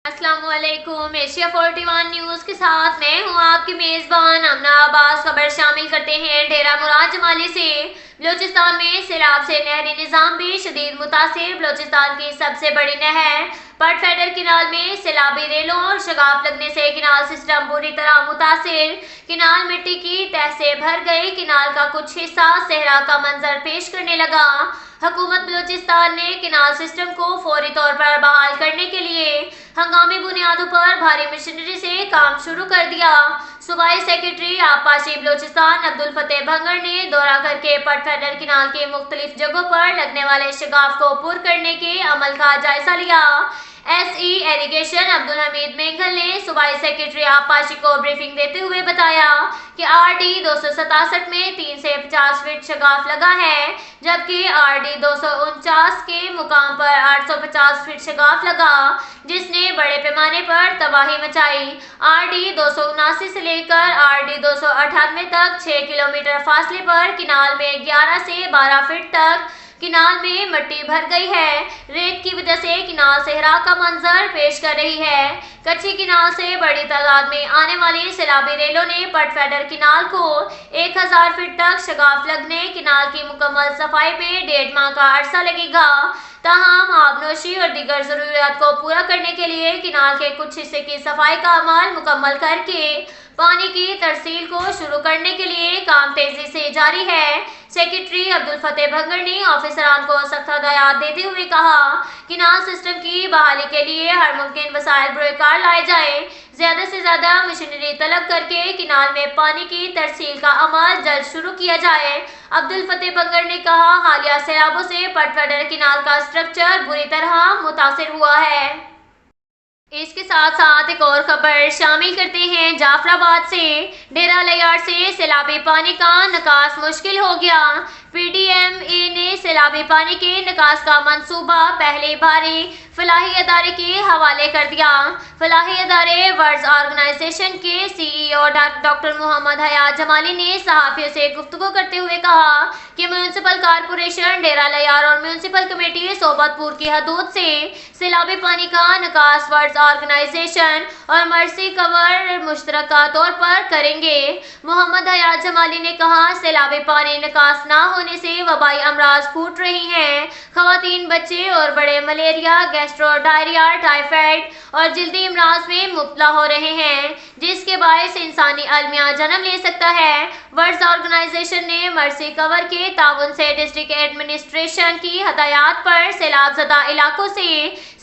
السلام علیکم۔ Asia 41 news کے ساتھ میں ہوں آپ کی میزبان امنا عباس۔ خبر شامل کرتے ہیں ڈیرہ مراد جمالی سے۔ بلوچستان میں سیلاب سے نہری نظام بھی شدید متاثر۔ بلوچستان کی سب سے بڑی نہر پٹ فیڈر کینال میں سیلابی ریلوں اور شگاف لگنے سے کینال سسٹم بری طرح متاثر۔ کینال مٹی کی تہہ سے بھر گئی۔ کینال کا کچھ حصہ صحرا کا منظر پیش کرنے لگا۔ حکومت بلوچستان نے کینال سسٹم کو فوری طور پر بحال کرنے کے لیے ہنگامی بنیادوں پر بھاری مشینری سے کام شروع کر دیا۔ صوبائی سیکریٹری آبپاشی بلوچستان عبدالفتاح بھنگڑ نے دورہ کر کے پٹ فیڈر کینال کی مختلف جگہوں پر لگنے والے شگاف کو پر کرنے کے عمل کا جائزہ لیا۔ ایس ای ایریگیشن عبدالحمید مینگھل نے صوبائی سیکریٹری آبپاشی کو بریفنگ دیتے ہوئے بتایا کہ آر ڈی 267 میں 3 سے 50 فٹ شگاف لگا ہے، جبکہ آر ڈی 249 کے مقام پر 850 فٹ شگاف لگا، جس نے بڑے پیمانے پر تباہی مچائی۔ آر ڈی 279 سے لے کر آر ڈی 298 تک 6 کلومیٹر فاصلے پر کینال میں 11 سے 12 فٹ تک کینال میں مٹی بھر گئی ہے۔ ریت کی وجہ سے کینال صحرا کا منظر پیش کر رہی ہے۔ کچھی کینال سے بڑی تعداد میں آنے والی سیلابی ریلوں نے پٹ فیڈر کینال کو 1000 فٹ تک شگاف لگنے۔ کینال کی مکمل صفائی پہ 1.5 ماہ کا عرصہ لگے گا۔ تاہم آبنوشی اور دیگر ضروریات کو پورا کرنے کے لیے کینال کے کچھ حصے کی صفائی کا عمل مکمل کر کے پانی کی ترسیل کو شروع کرنے کے لیے کام تیزی سے جاری ہے۔ سیکریٹری عبدالفتاح بھنگڑ نے آفیسران کو سخت ہدایات دیتے ہوئے کہا، کینال سسٹم کی بحالی کے لیے ہر ممکن وسائل بروئے کار لائے جائیں، زیادہ سے زیادہ مشینری طلب کر کے کینال میں پانی کی ترسیل کا عمل جلد شروع کیا جائے۔ عبدالفتاح بھنگڑ نے کہا، حالیہ سیلابوں سے پٹ فیڈر کینال کا سٹرکچر بری طرح متاثر ہوا ہے۔ اس کے ساتھ ساتھ ایک اور خبر شامل کرتے ہیں جعفر آباد سے۔ ڈیرہ لیار سے سیلابی پانی کا نکاس مشکل ہو گیا۔ پی ڈی ایم اے نے سیلابی پانی کے نکاس کا منصوبہ پہلے بھاری فلاحی ادارے کے حوالے کر دیا۔ فلاحی ادارے ورلڈ آرگنائزیشن کے سی ای او ڈاکٹر محمد حیات جمالی نے صحافیوں سے گفتگو کرتے ہوئے کہا کہ میونسپل کارپوریشن ڈیرہ لیار اور میونسپل کمیٹی صوبت پور کی حدود سے سیلابی پانی کا نکاس ورلڈ آرگنائزیشن اور مرسی کور مشترکہ طور پر کریں گے۔ محمد حیات جمالی نے کہا، سیلابی پانی نکاس نہ ہونے سے وبائی امراض پھوٹ رہی ہیں۔ خواتین، بچے اور بڑے ملیریا، گیسٹرو ڈائریا، ٹائیفائڈ اور جلدی امراض میں مبتلا ہو رہے ہیں، جس کے باعث انسانی المیہ جنم لے سکتا ہے۔ ورلڈ آرگنائزیشن نے مرسی کور کے تعاون سے ڈسٹرکٹ ایڈمنسٹریشن کی ہدایات پر سیلاب زدہ علاقوں سے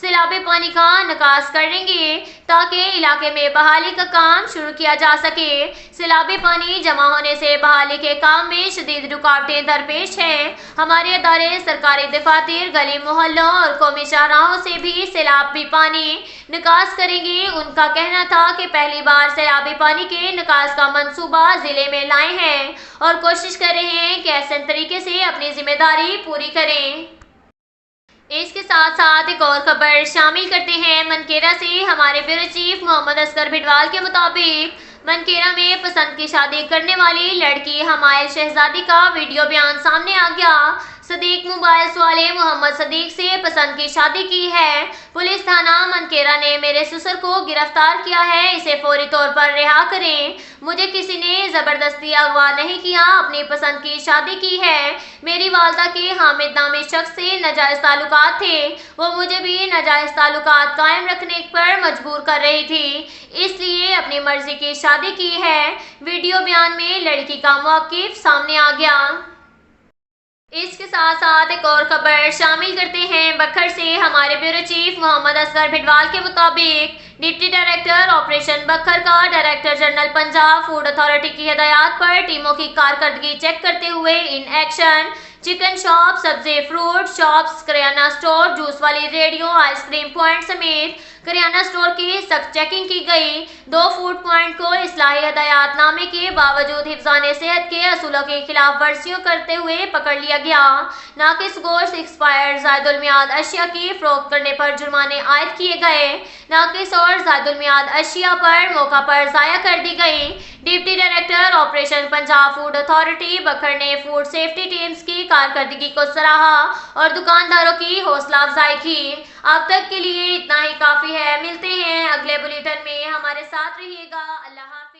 سیلابی پانی کا نکاس کریں گے تاکہ علاقے میں بحالی کا کام شروع کیا جا سکے۔ سیلابی پانی جمع ہونے سے بحالی کے کام میں شدید رکاوٹیں درپیش ہیں۔ ہمارے ادارے سرکاری دفاتر، گلی محلوں اور قومی شاہراہوں سے بھی سیلابی پانی نکاس کریں گے۔ ان کا کہنا تھا کہ پہلی بار سیلابی پانی کے نکاس کا منصوبہ ضلع میں لائے ہیں اور کوشش کر رہے ہیں کہ احسن طریقے سے اپنی ذمہ داری پوری کریں۔ اس کے ساتھ ساتھ ایک اور خبر شامل کرتے ہیں منکیرا سے۔ ہمارے بیورو چیف محمد اصغر بھٹوال کے مطابق منکیرا میں پسند کی شادی کرنے والی لڑکی حمائل شہزادی کا ویڈیو بیان سامنے آ گیا۔ صدیق موبائلز والے محمد صدیق سے پسند کی شادی کی ہے۔ پولیس تھانہ منکیرا نے میرے سسر کو گرفتار کیا ہے، اسے فوری طور پر رہا کریں۔ مجھے کسی نے زبردستی اغوا نہیں کیا، اپنی پسند کی شادی کی ہے۔ میری والدہ کے حامد نامی شخص سے ناجائز تعلقات تھے، وہ مجھے بھی ناجائز تعلقات قائم رکھنے پر مجبور کر رہی تھی، اس لیے اپنی مرضی کی شادی کی ہے۔ ویڈیو بیان میں لڑکی کا موقف سامنے آ گیا۔ اس کے ساتھ ساتھ ایک اور خبر شامل کرتے ہیں بکھر سے۔ ہمارے بیورو چیف محمد اصغر بھٹوال کے مطابق ڈپٹی ڈائریکٹر آپریشن بکھر کا director general Punjab food authority کی ہدایات پر ٹیموں کی کارکردگی چیک کرتے ہوئے ان ایکشن چکن شاپ، سبزی فروٹ شاپس، کریانہ سٹور، جوس والی ریڑھیوں، آئس کریم پوائنٹ سمیت کریانہ سٹور کی سخت چیکنگ کی گئی۔ 2 فوڈ پوائنٹ کو اصلاحی ہدایات نامے کے باوجود حفظان صحت کے اصولوں کی خلاف ورزیاں کرتے ہوئے پکڑ لیا گیا۔ ناقص گوشت، ایکسپائرڈ، زائد المیعاد اشیاء کی فروخت کرنے پر جرمانے عائد کیے گئے۔ ناقص اور زائد المیعاد اشیاء پر موقع پر ضائع کر دی گئی۔ Deputy director operation Punjab food authority بکھر نے فوڈ سیفٹی ٹیمز کی کارکردگی کو سراہا اور دکانداروں کی حوصلہ افزائی کی۔ اب تک کے لیے اتنا ہی کافی ہے، ملتے ہیں اگلے بلیٹن میں، ہمارے ساتھ رہیے گا، اللہ حافظ۔